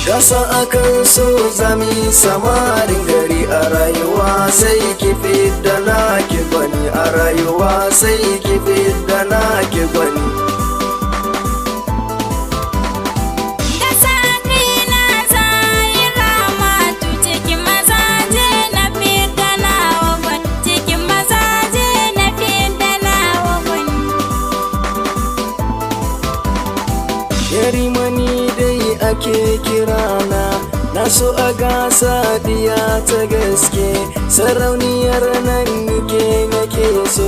Gasa akan so zami samarin gari a rayuwa sai ki fidda naki gwani, a rayuwa sai ki fidda naki gwani. Yarimani dai ake kirana, na so a gasa diya ta gaske, sarauniyar nan nake so,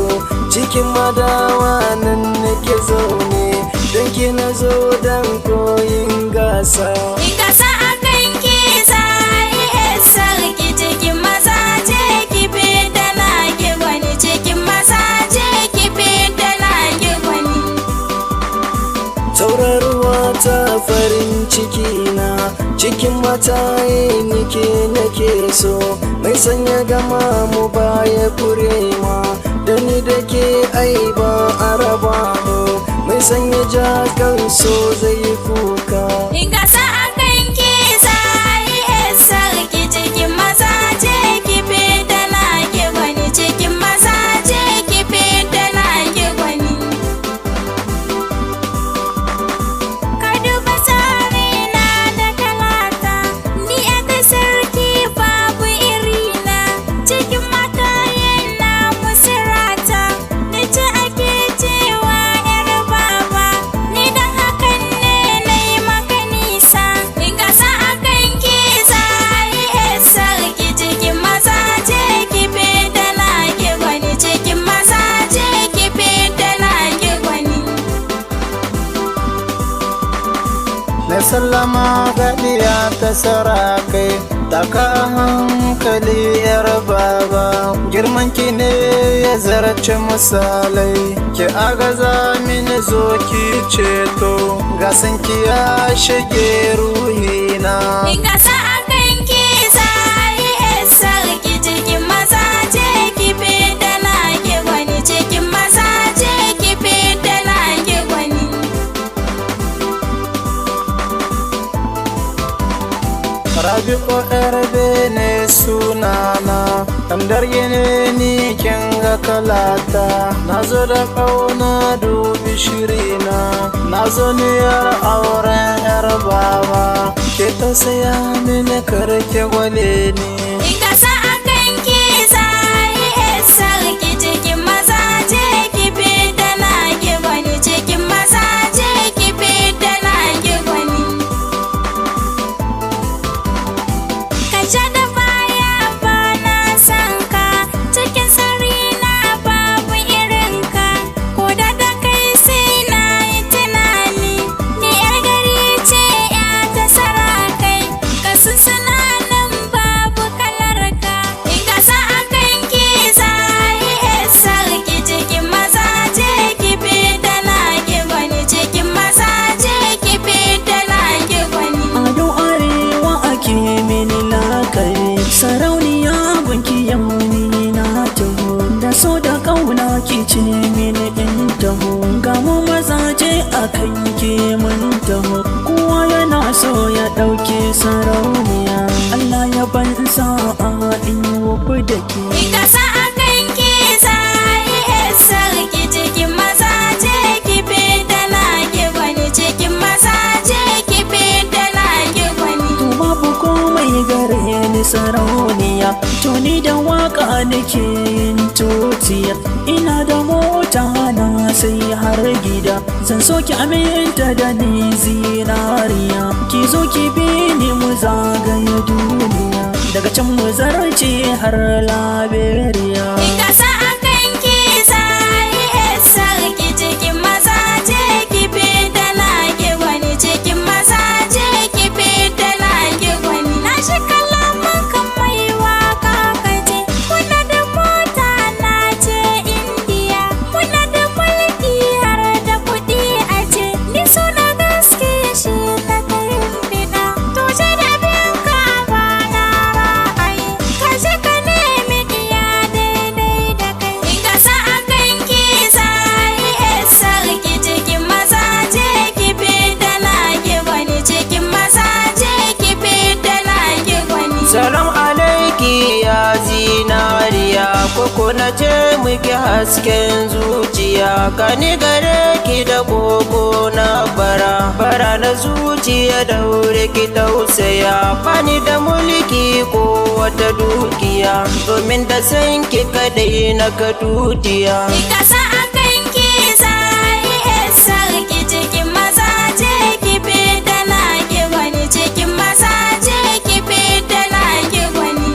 cikin madawa nan nake zaune, don ki na zo don koyin gasa. Gasa a kan ki zai sarki, cikin maza je ki fidda naki gwani, cikin maza je ki fidda naki gwani. Tauraruwa ta farin ciki na, cikin mataye nake so, mai sanya gama mu baya kurema, da ni da ke ai ba a raba mu, mai sanya jakan so zai kuka. Gasa a kan ki zai sarki, cikin maza je ki fidda naki gwani, cikin maza je ki fidda naki gwani. Ka duba tsarina da kalata, ni aka sarki babu irina, cikin matayen na musirata, ni ce ake cewa yar baba, ni dan hakan ne na yi maka nisa. Gasa a kan ki zai sarki, cikin maza je ki fidda naki gwani, cikin maza je ki fidda naki gwani. Na sallama ga ɗiya ta sarakai, taka hankali yar baba, girman ki ne ya zarce misalai, ki agaza mini zo ki ceto, gasan ki ya shige ruhina. Gasa a kan ki zai sarki, cikin maza je ki fidda naki gwani, cikin maza je ki fidda naki gwani. Rabi'u yar bene sunana, tamdar gine ni kin ga kalata, na zo da ƙauna dubi shirina, na zo niyar auren yar baba, ke tausaya mini karke gwale ni. Gasa a kan ki zai sarki, cikin maza je ki fidda naki gwani, cikin maza je ki fidda naki gwani. Ka da baya ba na san ka, cikin sarina babu irinka, ko da kai sai na yi tunani, ni yar gari ce ya ta sarakai, ka sunsuna nan babu kalarka. Gasa a kan ki zai sarki, cikin maza je ki fidda naki gwani, cikin maza je ki fidda naki gwani. Ado arewa ake mini lakari, sarauniya gunki yauni na taho, da so da kauna ki ce mini in taho, ga mu mazaje a kan ke mun taho, kowa yana so ya ɗauke sarauniya, Allah ya ban sa'a in wofi da ke. Gasa a kan ki zai sarki, cikin maza je ki fidda naki gwani, cikin maza je ki fidda naki gwani. To babu komai gare ni sarauniya, to ni da waka nake yin tutiya, ina da mota na sai har gida, zan so ki aminta da ni zinariya, ki zo ki bi ni mu zagaye duniya, daga can mu zarce har Liberia. Gasa a kan ki zai sarki, cikin maza je ki fidda naki gwani, cikin maza je ki fidda naki gwani. Na shi kalaman kan mai waka kaje, muna da mota na ce Indiya, muna da mulki har da kuɗi aje, ni suna gaske shi na kayin bida, to je da biyan ka ba na ra'ayi, ka je ka nemi diya da ce muke hasken zuciya, kani gare ki da koko na bara na zuciya daure ki tausaya, bani da mulki ko wata dukiya, domin da san ki kadai na ka tutiya. Kasa akan ki zai sarki cikin mazaje ki fita na ki wani cikin mazaje ki fita na ki wani.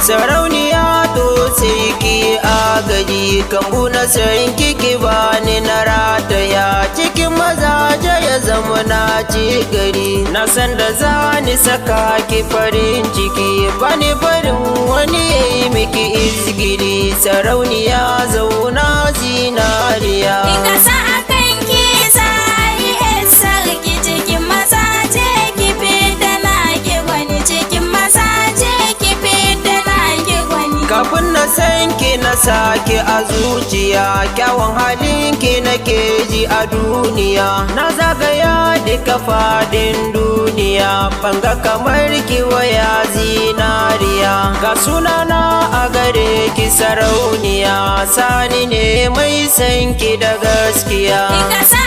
Sarauniya to sai ki agaji, kambu na san ki bani na rataya, cikin mazaje ya zama na ci gari, na san da zani saka ki farin ciki, bani barin wani yayi miki izgiri, sarauniya zauna zinariya. Kasa akan ki zai sarki cikin mazaje ki fita na ki wani cikin mazaje ki fita na ki wani. Kafin na san ki na sake a zuciya, kyawun halinki nake ji a duniya, na zagaya duka fadin duniya, banga kamar ki waya zinariya, ga sunana a gare ki sarauniya, sani ne mai san ki da gaskiya. Kasa